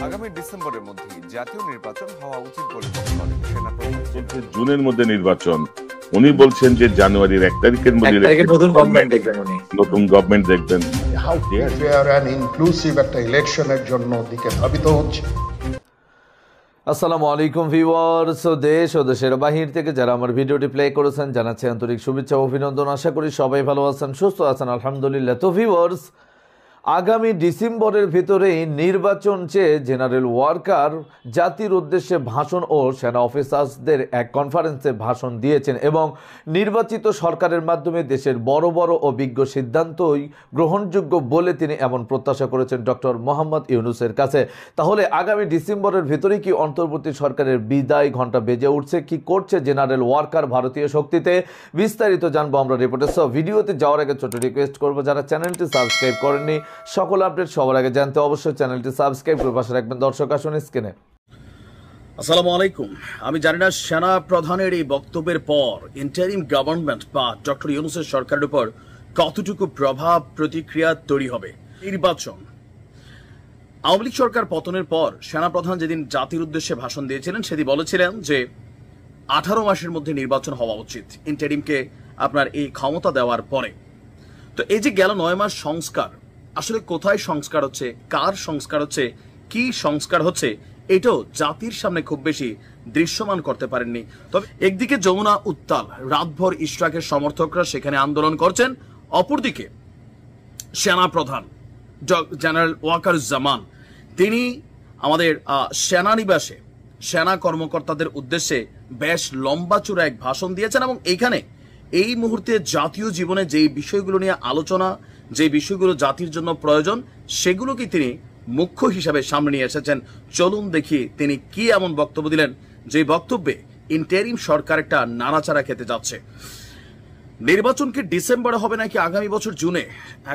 আগামী ডিসেম্বরের মধ্যে জাতীয় নির্বাচন হওয়া উচিত বলে মনে করেন সেনাপ্রধান। জুনের মধ্যে নির্বাচন, উনি বলছেন যে জানুয়ারির 1 তারিখের মধ্যে নতুন গভর্নমেন্ট দেখবেন। হাউ ফেয়ার এন্ড ইনক্লুসিভ একটা ইলেকশনের জন্য দিকে ধাবিত হচ্ছে। আসসালামু আলাইকুম ভিউয়ার্স, দেশ ও দেশের বাহির থেকে যারা আমার ভিডিওটি প্লে করেছেন জানাচ্ছি আন্তরিক শুভেচ্ছা ও অভিনন্দন। আশা করি সবাই ভালো আছেন, সুস্থ আছেন, আলহামদুলিল্লাহ। তো ভিউয়ার্স, আগামী ডিসেম্বরের ভিতরেই নির্বাচন চেয়ে জেনারেল ওয়াকার জাতির উদ্দেশ্যে ভাষণ ও সেনা অফিসার্সদের এক কনফারেন্সে ভাষণ দিয়েছেন এবং নির্বাচিত সরকারের মাধ্যমে দেশের বড় বড় ও বিজ্ঞ সিদ্ধান্তই গ্রহণযোগ্য বলে তিনি এমন প্রত্যাশা করেছেন ডক্টর মোহাম্মদ ইউনূসের কাছে। তাহলে আগামী ডিসেম্বরের ভিতরেই কি অন্তর্বর্তী সরকারের বিদায় ঘণ্টা বেজে উঠছে? কি করছে জেনারেল ওয়াকার ভারতীয় শক্তিতে? বিস্তারিত জানবো আমরা রিপোর্টে। সব ভিডিওতে যাওয়ার আগে ছোট রিকোয়েস্ট করবো, যারা চ্যানেলটি সাবস্ক্রাইব করেননি সকল আপডেট সবার আগে জানতে অবশ্যই চ্যানেলটি সাবস্ক্রাইব করে পাশে রাখবেন। দর্শক আসুন স্ক্রিনে। আসসালামু আলাইকুম। আমি জানি না সেনা প্রধানের এই বক্তব্যের পর ইন্টারিম গভর্নমেন্ট বা ডক্টর ইউনূসের সরকারের উপর কতটুকু প্রভাব প্রতিক্রিয়া তৈরি হবে। নির্বাচন, আওয়ামী লীগ সরকার পতনের পর সেনা প্রধান যেদিন জাতির উদ্দেশ্যে ভাষণ দিয়েছিলেন সেদিন বলেছিলেন যে 18 মাসের মধ্যে নির্বাচন হওয়া উচিত ইন্টারিমকে আপনার এই ক্ষমতা দেওয়ার পরে। তো এই যে গেল 9 মাস সংস্কার, আসলে কোথায় সংস্কার হচ্ছে, কার সংস্কার হচ্ছে, কি সংস্কার হচ্ছে, এটাও জাতির সামনে খুব বেশি দৃশ্যমান করতে পারেননি। তবে একদিকে যমুনা উত্তাল, রাতভর ইশরাকের সমর্থকরা সেখানে আন্দোলন করছেন, অপরদিকে সেনা প্রধান জেনারেল ওয়াকারুজ্জামান তিনি আমাদের সেনানিবাসে সেনা কর্মকর্তাদের উদ্দেশ্যে বেশ লম্বা চূড়া এক ভাষণ দিয়েছেন এবং এইখানে এই মুহূর্তে জাতীয় জীবনে যে বিষয়গুলো নিয়ে আলোচনা, যে বিষয়গুলো জাতির জন্য প্রয়োজন, সেগুলোকে তিনি মুখ্য হিসাবে সামনে নিয়ে এসেছেন। চলুন দেখি তিনি কি এমন বক্তব্য দিলেন যে বক্তব্যে ইন্টারিম সরকার একটা নাড়াচাড়া খেতে যাচ্ছে। নির্বাচন কি ডিসেম্বরে হবে নাকি আগামী বছর জুনে?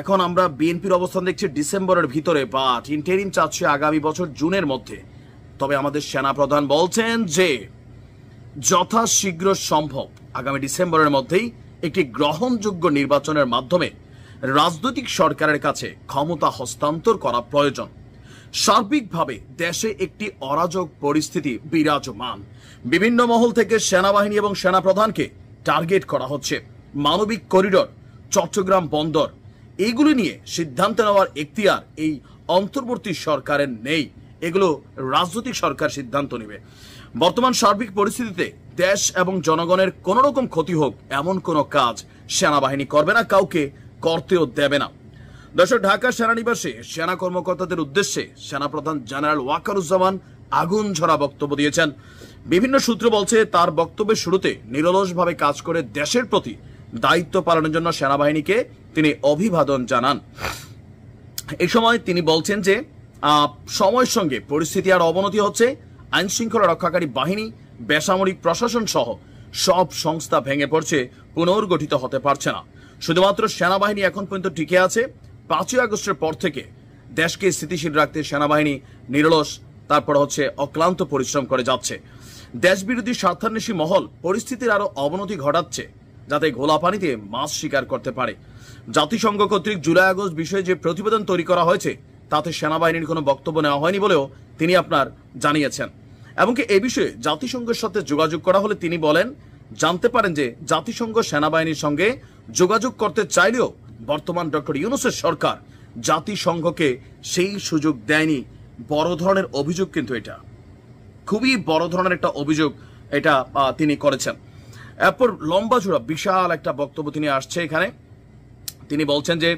এখন আমরা বিএনপির অবস্থান দেখছি ডিসেম্বরের ভিতরে, বাট ইন্টারিম চাচ্ছে আগামী বছর জুনের মধ্যে। তবে আমাদের সেনাপ্রধান বলছেন যে যথাশীঘ্র সম্ভব আগামী ডিসেম্বরের মধ্যেই একটি গ্রহণযোগ্য নির্বাচনের মাধ্যমে রাজনৈতিক সরকারের কাছে ক্ষমতা হস্তান্তর করা প্রয়োজন। সার্বিকভাবে দেশে একটি অরাজক পরিস্থিতি বিরাজমান। বিভিন্ন মহল থেকে সেনাবাহিনী এবং সেনাপ্রধানকে টার্গেট করা হচ্ছে। মানবিক করিডোর, চট্টগ্রাম বন্দর, এইগুলি নিয়ে সিদ্ধান্ত নেওয়ার এখতিয়ার এই অন্তর্বর্তী সরকারের নেই। এগুলো রাজনৈতিক সরকার সিদ্ধান্ত নেবে। বর্তমান সার্বিক পরিস্থিতিতে দেশ এবং জনগণের কোন রকম ক্ষতি হোক এমন কোন কাজ সেনাবাহিনী করবে না, কাউকে করতেও দেবে না। দর্শক, ঢাকা সেনানিবাসে সেনা কর্মকর্তাদের উদ্দেশ্যে সেনাপ্রধান জেনারেল ওয়াকারুজ্জামান আগুন ঝরা বক্তব্য দিয়েছেন। বিভিন্ন সূত্র বলছে তার বক্তব্যের শুরুতে নিরলসভাবে কাজ করে দেশের প্রতি দায়িত্ব পালনের জন্য সেনাবাহিনীকে তিনি অভিবাদন জানান। এই সময় তিনি বলছেন যে সময়ের সঙ্গে পরিস্থিতি আর অবনতি হচ্ছে। আইন শৃঙ্খলা রক্ষাকারী বাহিনী, বেসামরিক প্রশাসন সহ সব সংস্থা ভেঙে পড়ছে, পুনর্গঠিত হতে পারছে না। শুধুমাত্র সেনাবাহিনী এখন পর্যন্ত টিকে আছে। 5ই আগস্টের পর থেকে দেশকে স্থিতিশীল রাখতে সেনাবাহিনী নিরলস, তারপর হচ্ছে অক্লান্ত পরিশ্রম করে যাচ্ছে। দেশবিরোধী স্বার্থান্বেষী মহল পরিস্থিতির আরো অবনতি ঘটাচ্ছে যাতে ঘোলা পানিতে মাছ শিকার করতে পারে। জাতিসংঘ কর্তৃক জুলাই আগস্ট বিষয়ে যে প্রতিবেদন তৈরি করা হয়েছে তাতে সেনাবাহিনীর কোনো বক্তব্য নেওয়া হয়নি বলেও তিনি আপনার জানিয়েছেন। এমনকি এ বিষয়ে জাতিসংঘের সাথে যোগাযোগ করা হলে তিনি বলেন, জানতে পারেন যে জাতিসংঘ সেনাবাহিনীর সঙ্গে যোগাযোগ করতে চাইলেও বর্তমান ডক্টর ইউনূসের সরকার জাতিসংঘকে সেই সুযোগ দেয়নি। বড় ধরনের অভিযোগ, কিন্তু এটা খুবই বড় ধরনের একটা অভিযোগ এটা তিনি করেছেন। এরপর লম্বা চূড়া বিশাল একটা বক্তব্য তিনি আসছে এখানে। তিনি বলছেন যে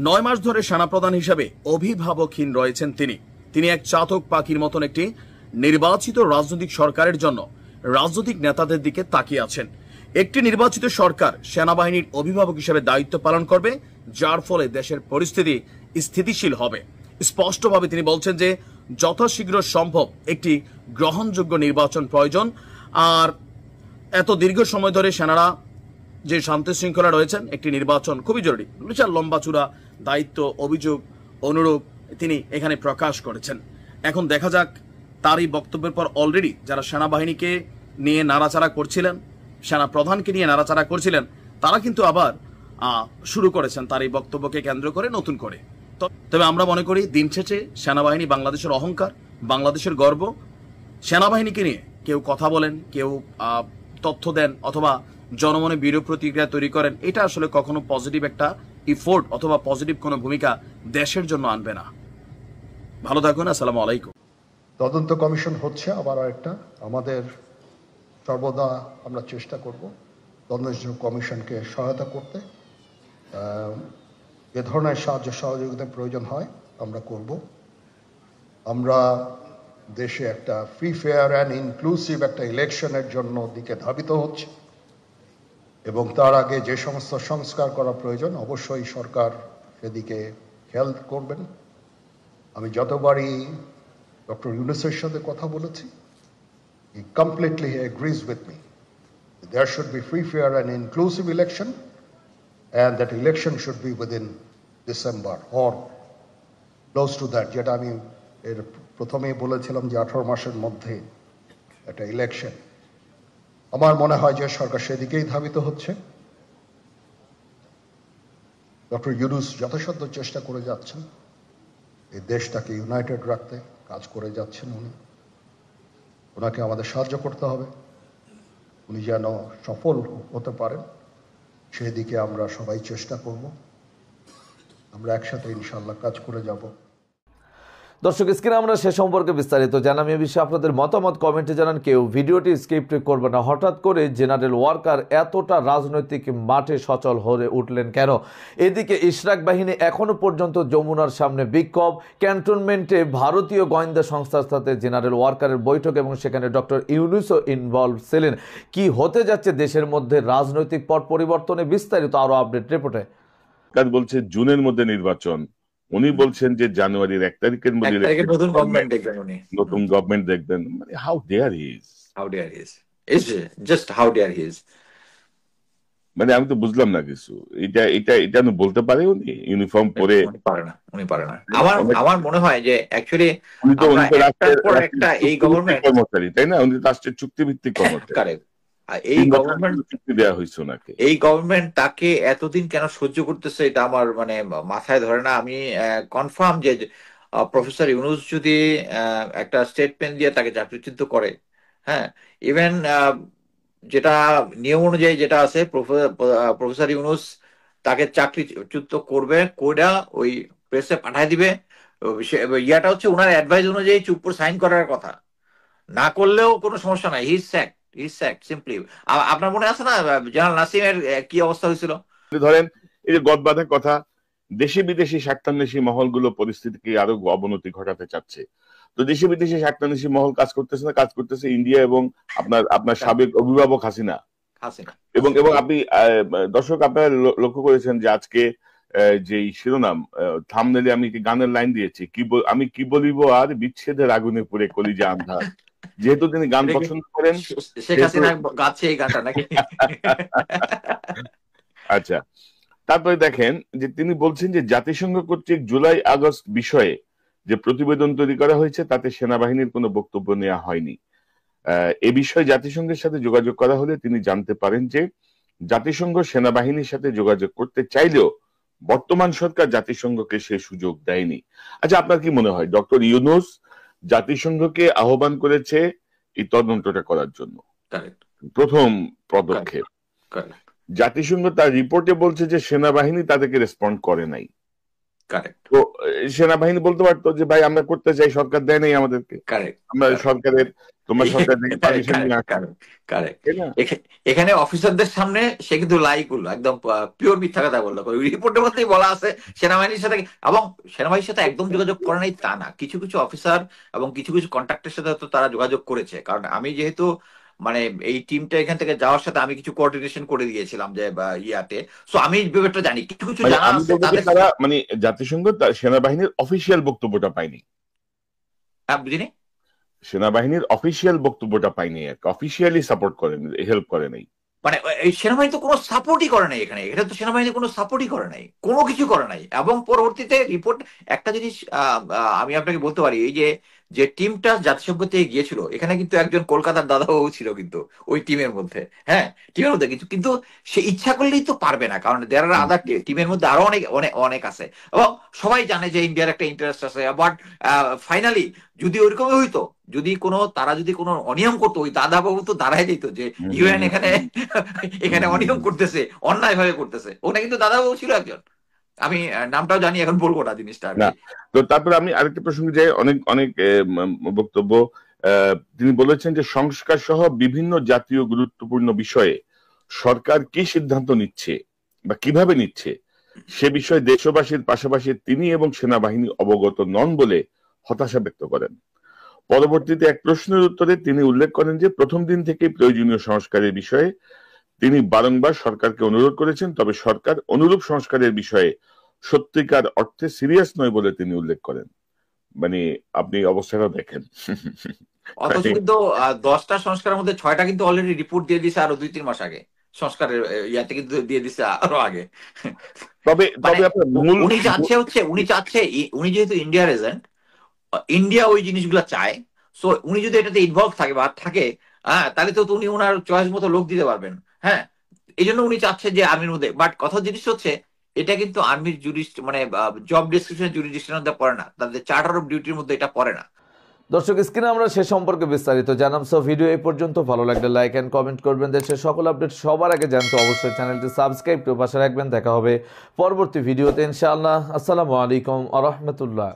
9 মাস ধরে সেনাপ্রধান হিসাবে অভিভাবকহীন রয়েছেন তিনি এক চাতক পাখির মতন একটি নির্বাচিত রাজনৈতিক সরকারের জন্য রাজনৈতিক নেতাদের দিকে তাকিয়ে আছেন। একটি নির্বাচিত সরকার সেনাবাহিনীর অভিভাবক হিসেবে দায়িত্ব পালন করবে, যার ফলে দেশের পরিস্থিতি স্থিতিশীল হবে। স্পষ্টভাবে তিনি বলছেন যে যথাশীঘ্র সম্ভব একটি গ্রহণযোগ্য নির্বাচন প্রয়োজন। আর এত দীর্ঘ সময় ধরে সেনারা যে শান্তি শৃঙ্খলা রয়েছেন, একটি নির্বাচন খুবই জরুরি। বিশাল লম্বা চূড়া দায়িত্ব, অভিযোগ, অনুরূপ তিনি এখানে প্রকাশ করেছেন। এখন দেখা যাক তার এই বক্তব্যের পর অলরেডি যারা সেনাবাহিনীকে নিয়ে নাড়াচাড়া করছিলেন, সেনা প্রধানকে নিয়ে নাড়াচাড়া করছিলেন, তারা কিন্তু আবার শুরু করেছেন তার এই বক্তব্যকে কেন্দ্র করে নতুন করে। তবে আমরা মনে করি দিন শেষে সেনাবাহিনী বাংলাদেশের অহংকার, বাংলাদেশের গর্ব। সেনাবাহিনীকে নিয়ে কেউ কথা বলেন, কেউ তথ্য দেন অথবা জনমনে বিরূপ প্রতিক্রিয়া তৈরি করেন, এটা আসলে কখনো পজিটিভ একটা ইফোর্ট অথবা পজিটিভ কোনো ভূমিকা দেশের জন্য আনবে না। ভালো থাকুন, আসসালামু আলাইকুম। তদন্ত কমিশন হচ্ছে আবার একটা, আমাদের সর্বদা আমরা চেষ্টা করব তদন্ত কমিশনকে সহায়তা করতে। যে ধরনের সাহায্য সহযোগিতার প্রয়োজন হয় আমরা করব। আমরা দেশে একটা ফ্রি, ফেয়ার অ্যান্ড ইনক্লুসিভ একটা ইলেকশনের জন্য দিকে ধাবিত হচ্ছে এবং তার আগে যে সমস্ত সংস্কার করা প্রয়োজন অবশ্যই সরকার সেদিকে খেয়াল করবেন। আমি যতবারই ডক্টর ইউনূসের সাথে কথা বলেছি, he completely agrees with me. There should be free, fair and inclusive election, and that election should be within December or close to that. যেটা আমি এর প্রথমেই বলেছিলাম যে 18 মাসের মধ্যে একটা ইলেকশন। আমার মনে হয় যে সরকার সেদিকেই ধাবিত হচ্ছে। ডক্টর ইউনূস যথাসাধ্য চেষ্টা করে যাচ্ছেন এই দেশটাকে ইউনাইটেড রাখতে, কাজ করে যাচ্ছেন উনি। ওনাকে আমাদের সাহায্য করতে হবে, উনি যেন সফল হতে পারেন সেদিকে আমরা সবাই চেষ্টা করব। আমরা একসাথে ইনশাআল্লাহ কাজ করে যাব। দর্শক, স্ক্রিনে আমরা সে সম্পর্কে বিস্তারিত জানাম। এ বিষয়ে আপনাদের মতামত কমেন্টে জানান। কেউ ভিডিওটি স্ক্রিপ্ট করবে না। হঠাৎ করে জেনারেল ওয়াকার এতটা রাজনৈতিক মাঠে সচল হয়ে উঠলেন কেন? এদিকে ইশরাক বাহিনী এখনো পর্যন্ত যমুনার সামনে বিক্ষোভ। ক্যান্টনমেন্টে ভারতীয় গোয়েন্দা সংস্থার সাথে জেনারেল ওয়াকারের বৈঠক এবং সেখানে ডক্টর ইউনূসও ইনভলভ ছিলেন। কি হতে যাচ্ছে দেশের মধ্যে রাজনৈতিক পট পরিবর্তনে? বিস্তারিত আরো আপডেট রিপোর্টে। বলছে জুনের মধ্যে নির্বাচন, উনি বলছেন যে জানুয়ারির 1 তারিখের মধ্যে নতুন গভর্নমেন্ট দেখবেন। মানে how dare he is just how dare he is. মানে আমি তো বুঝলাম না কিছু। এটা এটা এটা বলতে পারে উনি ইউনিফর্ম পরে? উনি পারে না। আমার মনে হয় যে অ্যাকচুয়ালি উনি তো একটা এই গভর্নমেন্ট কর্মচারী, তাই না? উনি রাষ্ট্রের চুক্তিভিত্তিক কর্মচারী। কারেক্ট। এই গভর্নমেন্ট তাকে এতদিন কেন সহ্য করতেছে এটা আমার মানে মাথায় ধরে না। আমি কনফার্ম যে প্রফেসর ইউনূস যদি একটা স্টেটমেন্ট দিয়ে তাকে চাকরিচ্যুত করে, হ্যাঁ, ইভেন যেটা নিয়ম অনুযায়ী যেটা আছে প্রফেসর ইউনূস তাকে চাকরিচ্যুত করবে, কোডা ওই প্রেসে পাঠায় দিবে। ইয়াটা হচ্ছে ওনার অ্যাডভাইস অনুযায়ী চুপ সাইন করার কথা, না করলেও কোনো সমস্যা নাই, হি ইজ স্যাকড। সিম্পলি। আপনার মনে আছে না জেনারেল নাসিমের কি অবস্থা হয়েছিল? ধরেন এই যে গদবাঁধা কথা, দেশি বিদেশি স্বার্থান্বেষী মহলগুলো পরিস্থিতিকে আরো অবনতি ঘটাতে চাচ্ছে। তো দেশি বিদেশি স্বার্থান্বেষী মহল কাজ করতেছে না, কাজ করতেছে ইন্ডিয়া এবং আপনার সাবেক অভিভাবক হাসিনা। এবং আপনি দর্শক আপনারা লক্ষ্য করেছেন যে আজকে যে শিরোনাম থাম্বনেইলে আমি গানের লাইন দিয়েছি, আমি কি বলিব আর বিচ্ছেদের আগুনে পুড়ে কলিজা আন্ধার। যেহেতু তিনি গান পছন্দ করেন, আচ্ছা, তারপরে দেখেন যে তিনি বলছেন যে জাতিসংঘ কর্তৃক জুলাই আগস্ট বিষয়ে যে প্রতিবেদন তৈরি করা হয়েছে তাতে সেনাবাহিনীর কোনো বক্তব্য নেওয়া হয়নি। এ বিষয়ে জাতিসংঘের সাথে যোগাযোগ করা হলে তিনি জানতে পারেন যে জাতিসংঘ সেনাবাহিনীর সাথে যোগাযোগ করতে চাইলেও বর্তমান সরকার জাতিসংঘকে সে সুযোগ দেয়নি। আচ্ছা, আপনার কি মনে হয় ডক্টর ইউনূস জাতিসংঘকে আহ্বান করেছে এই তদন্তটা করার জন্য? প্রথম পদক্ষেপ। জাতিসংঘ তার রিপোর্টে বলছে যে সেনাবাহিনী তাদেরকে রেসপন্ড করে নাই। তো সেনাবাহিনী বলতে পারতো যে ভাই আমরা করতে চাই, সরকার দেয় নাই আমাদেরকে, আমরা সরকারের তোমার সরকার থেকে পারমিশন নিয়ে আসলাম। এখানে অফিসারদের সামনে সে কিন্তু লাই করলো, একদম পিওর মিথ্যা কথা বললো। রিপোর্টের মধ্যেই বলা আছে সেনাবাহিনীর সাথে, এবং সেনাবাহিনীর সাথে একদম যোগাযোগ করে নাই তা না, কিছু কিছু অফিসার এবং কিছু কিছু কন্ট্রাক্টের সাথে তো তারা যোগাযোগ করেছে। কারণ আমি যেহেতু মানে এই টিমটা এখান থেকে যাওয়ার সাথে আমি কিছু কোঅর্ডিনেশন করে দিয়েছিলাম যে ইয়াতে, সো আমি ব্যাপারটা জানি, কিছু কিছু জানা আছে। তারা মানে জাতিসংঘ সেনাবাহিনীর অফিসিয়াল বক্তব্যটা পায়নি। বুঝিনি, সেনাবাহিনীর অফিসিয়াল বক্তব্যটা পাইনি, অফিসিয়ালি সাপোর্ট করেন, হেল্প করে নাই। মানে এই সেনাবাহিনী তো কোনো সাপোর্টই করে নাই এখানে, এটা তো সেনাবাহিনী কোনো সাপোর্টই করে নাই, কোনো কিছু করে নাই। এবং পরবর্তীতে রিপোর্ট, একটা জিনিস আমি আপনাকে বলতে পারি, এই যে যে টিমটা জাতিসংঘ থেকে গিয়েছিল, এখানে কিন্তু একজন কলকাতার দাদাবাবু ছিল কিন্তু ওই টিমের মধ্যে। হ্যাঁ, টিমের মধ্যে কিন্তু কিন্তু সে ইচ্ছা করলেই তো পারবে না, কারণ দেয়ার আর আদার টিমের মধ্যে আরো অনেক অনেক অনেক আছে, এবং সবাই জানে যে ইন্ডিয়ার একটা ইন্টারেস্ট আছে। বাট ফাইনালি যদি ওইরকমই হইতো, যদি কোনো তারা যদি কোনো অনিয়ম করতো, ওই দাদাবাবু তো দাঁড়াই দিত যে ইউএন এখানে এখানে অনিয়ম করতেছে, অন্যায় ভাবে করতেছে। ওটা কিন্তু দাদাবাবু ছিল একজন, আমি নামটাও জানি, এখন বলবো না জিনিসটা আর না। কি। তো তারপরে আমি আরেকটা প্রসঙ্গে যাই, অনেক অনেক বক্তব্য তিনি বলেছেন যে সংস্কার সহ বিভিন্ন জাতীয় গুরুত্বপূর্ণ বিষয়ে সরকার কি সিদ্ধান্ত নিচ্ছে বা কিভাবে নিচ্ছে সে বিষয়ে দেশবাসীর পাশাপাশি তিনি এবং সেনাবাহিনী অবগত নন বলে হতাশা ব্যক্ত করেন। পরবর্তীতে এক প্রশ্নের উত্তরে তিনি উল্লেখ করেন যে প্রথম দিন থেকেই প্রয়োজনীয় সংস্কারের বিষয়ে তিনি বারংবার সরকারকে অনুরোধ করেছেন, তবে সরকার অনুরূপ সংস্কারের বিষয়ে সত্যিকার অর্থে সিরিয়াস নয় বলে তিনি উল্লেখ করেন। মানে আপনি অবস্থাটা দেখেন। অথচ কিন্তু 10টা সংস্কারের মধ্যে 6টা কিন্তু অলরেডি রিপোর্ট দিয়ে দিছে আরো 2-3 মাস আগে, সংস্কারের ইয়াতে কিন্তু দিয়ে দিছে আরো আগে। তবে মানে তবে আপনার মূল উনি চাচ্ছে উনি যেহেতু ইন্ডিয়ার এজেন্ট, ইন্ডিয়া ওই জিনিসগুলো চায়, সো উনি যদি এটাতে ইনভলভ থাকে বা থাকে, হ্যাঁ, তাহলে তো উনি ওনার চয়েস মতো লোক দিতে পারবেন। হ্যাঁ, এই জন্য উনি চাচ্ছে যে আর্মির মধ্যে। বাট কথা জিনিস হচ্ছে, এটা কিন্তু আর্মির মানে জব ডেসক্রিপশন জুরিডিকশনের মধ্যে পড়ে না, তাদের চার্টার অফ ডিউটির মধ্যে এটা পড়ে না। দর্শক, স্ক্রিনে আমরা সে সম্পর্কে বিস্তারিত জানাম। সো ভিডিও এই পর্যন্ত, ভালো লাগলে লাইক এন্ড কমেন্ট করবেন। দেশের সকল আপডেট সবার আগে জানতে অবশ্যই চ্যানেলটি সাবস্ক্রাইব করে পাশে রাখবেন। দেখা হবে পরবর্তী ভিডিওতে ইনশাআল্লাহ। আসসালামু আলাইকুম ওয়া রাহমাতুল্লাহ।